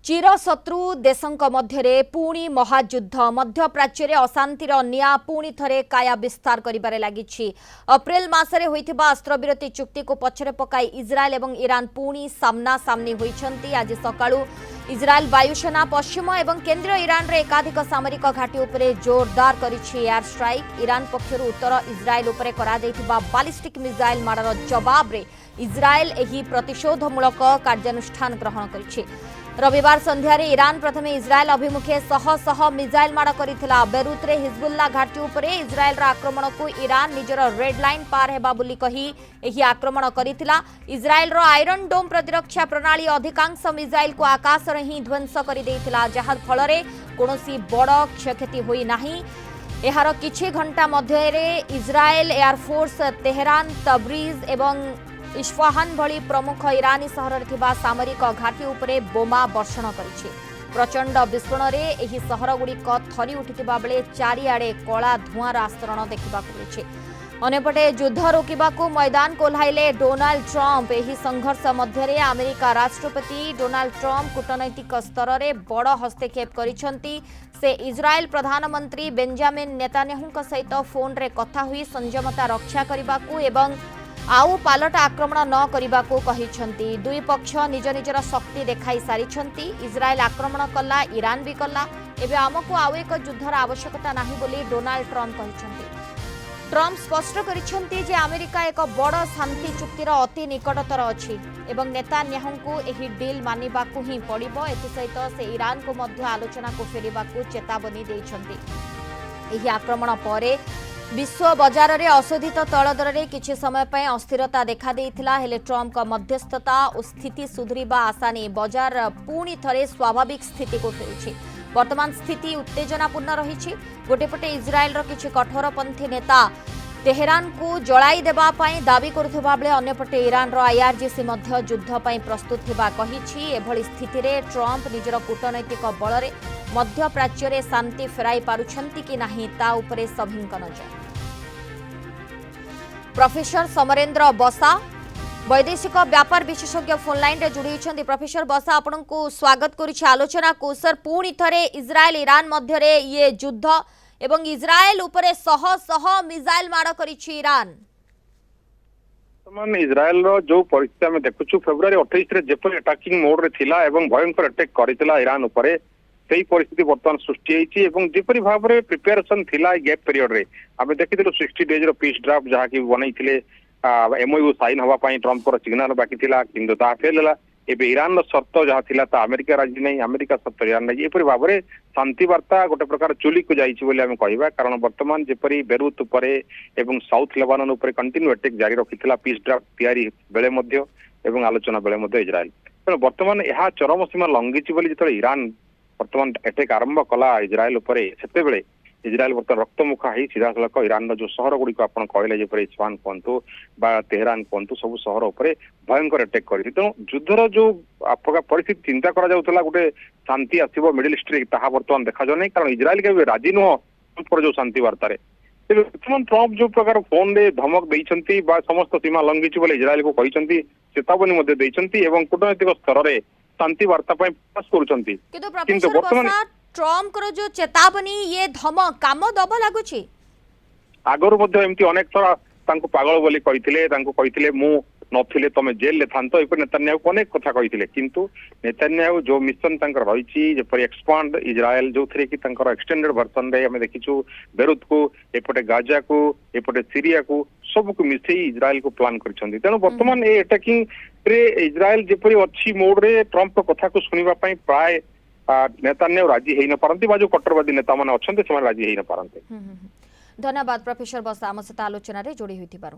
चिरशत्रु देशंक मध्यरे पुणी महायुद्ध मध्य प्राच्य अशांतिर निया पुणी थरे काया विस्तार करिबारे लागिछि। अप्रैल मासरे होइथिबा अस्त्रविरति चुक्ति को पछरे पकाई इजरायल एवं ईरान पुणी सामना सामनी होइछन्ति। आज सकाळु इजरायल वायुसेना पश्चिम एवं केंद्रीय ईरान रे एकाधिक सामरिक घाटी उपरे जोरदार करिछि एयर स्ट्राइक। ईरान पक्षरु उत्तर इजरायल उपरे करा दैथिबा बालिस्टिक मिसाइल मारर जवाब रे इजरायल एही प्रतिशोधमूलक कार्यानुष्ठान ग्रहण करिछि। रविवार संध्यारे ईरान प्रथमे इजरायल अभिमुखे शह मिसाइल माड़ करिथिला। बेरुत रे हिजबुल्ला घाटी उपरे इजरायल आक्रमण को ईरान निजर रेड लाइन पार हेबा बोली कही एही आक्रमण करिथिला। इजरायल रो आयरन डोम प्रतिरक्षा प्रणाली अधिकांश मिसाइल को आकाश रे ही ध्वंस करि दैथिला, जहा फल रे कोनोसी बड़ क्षयक्षति होई नाही। एहार किछि घंटा मध्यरे इजरायल एयरफोर्स तेहरान, तब्रीज एवं इस्फहान भली प्रमुख ईरानी सहर थिबा सामरिक घाटी उपरे बोमा वर्षण करिछि। प्रचंड विस्फोरण रे एही सहर गुड़िक थरी उठिथिबा बेले चारिआडे कला धुआर आस्तरण देखिबाकु मिलिछि। अनेपटे युद्ध रोकिबाकु मैदान कोल्हाइले डोनाल्ड ट्रम्प। एही संघर्ष मध्यरे अमेरिका राष्ट्रपति डोनाल्ड ट्रम्प कूटनैतिक स्तर रे बड़ हस्तक्षेप करिसंती। से इजरायल प्रधानमंत्री बेंजामिन नेतान्याहुଙ୍କ सहित फोन रे कथा हुई संयमता रक्षा करिबाकु एवं आउ पालट आक्रमण न करिबाकू कहिसंती। दुई पक्ष निज निजर शक्ति देखाई सारिछंती। इजरायल आक्रमण कला, ईरान भी कला, एबे आमको आउ एक युद्धर आवश्यकता नाही बोली डोनाल्ड ट्रम्प कहिसंती। ट्रम्प स्पष्ट करिसंती जे अमेरिका एक बड़ शांति चुक्तिर अति निकटतर अछि एवं नेतान्याहुଙ୍କୁ एही डील मानिबाकू ही पड़िबो। एथि सहित से ईरान को मध्य आलोचना को फेरिबाकू चेतावनी दैछंती। एही आक्रमण परे विश्व बजार रे अशोधित तैल दर रे किछि समय पय अस्थिरता देखा देइथिला। हेले ट्रम्प का मध्यस्थता और स्थिति सुधरिबा आशा नै बजार पुणी थरे स्वाभाविक स्थिति को फेरिछि। वर्तमान स्थिति उत्तेजनापूर्ण रहिछि। गोटेपटे इजरायल रो किछि कठोरपंथी नेता तेहरान को जलाई देबा पय दाबी करुथिबा बेले अन्यपटे ईरान रो आईआरजीसी मध्य युद्ध पय प्रस्तुत थिबा कहिछि। एभली स्थिति रे ट्रम्प निजर कूटनैतिक बल रे मध्य प्राच्य रे शांति फेराई पारुछंती कि नाही ता उपरे सभिंक नजर। प्रोफेसर समरेंद्र बसा वैदेशिक व्यापार विशेषज्ञ फोन लाइन रे जुड़ी होइछन्ती। प्रोफेसर बसा आपनकु स्वागत करिछि आलोचना को। सर पुणी थरे इजरायल ईरान मध्य रे ये युद्ध एवं इजरायल उपरे शह मिसाइल माड़ करिछि ईरान। तमान इजरायल रो जो परिस्थिति हम देखुछु फेब्रुआरी 28 रे जेपरि अटैकिंग मोड रे थिला एवं भयंकर अटैक करितला ईरान उपरे सेही परिस्थिति वर्तमान सृष्टि होइछि एवं जेपरि भाव रे प्रिपरेशन थिला गैप पीरियड रे आमे देखिथिलु 60 डेज रो पीस ड्राफ्ट जहा कि बनैथिले एमओयू साइन हवा पई ट्रम्प को सिग्नल बाकी थिला किंतु ता फेल हला। एबे ईरान रो शर्त जहा थिला ता अमेरिका राजी नै, अमेरिका शर्त ईरान नै। एपरि भाव रे शांति वार्ता गोटे प्रकार चुली को जाइछि बोली आमे कहिबा, कारण वर्तमान जेपरि बेरुत उपरे एवं साउथ लेबानन उपरे कंटिन्यू अटैक जारी रखिथिला पीस ड्राफ्ट तयारी बेले मध्य एवं आलोचना बेले मध्य इजरायल। तेणु वर्तमान यह चरम सीमा लंघिछि बोली जेतले ईरान वर्तमान अटैक आरंभ कला इजरायल उपरे सेते बेले इजरायल वर्तमान रक्तमुखा ही सीधा सड़क ईरान जो सहर गुड़िक आप कहले जेपरि इस्फहान कहतु बा तेहरान कहतु सब सहर उपरे भयंकर अटैक करी। तेणु युद्धर जो आपका परिस्थिति चिंता करा जाउतला गोटे शांति आसीबो मिडिल ईस्ट रे ताहा वर्तमान देखा जाय नै, कारण इजरायल के राजी नुह पर जो शांति वार्ता रे। वर्तमान ट्रम्प जो प्रकार फोन रे धमक दैछंती बा समस्त सीमा लंघिछि बोले इजरायल को कहिसंती, चेतावनी मध्ये दैछंती एवं कूटनैतिक स्तर रे शांति वार्ता पय प्रयास करूछंती। किंतु वर्तमान ट्रम्प को जो चेतावनी ये धमक काम दब लागुछि। आगरु मध्ये एमती अनेक थरा तांको पागल बोली कहिथिले, तांको कहिथिले मु नथिले तमे जेल ले थांतो एपर नेतान्याहु को अनेक कथा कहिथिले। किंतु नेतान्याहु जो मिशन तांकर रहिछि जेपरि एक्सपांड इजरायल जो थरे कि तांकर एक्सटेंडेड वर्जन रे हमें देखिछु बेरुत को एपटे गाजा को एपटे सीरिया को सब को मिसई इजरायल को प्लान करछंती। तेनु वर्तमान ए अटैकिंग रे इजरायल जेपरि अच्छी मोड रे ट्रम्प को कथा को सुनिबा पई प्राय नेतान्याहु राजी हेइ न पारंती बा जो कट्टरवादी नेता माने अछंते से राजी हेइ न पारंते। धन्यवाद प्रोफेसर बसा आम सहित आलोचना रे जोड़ी होइथिबारु।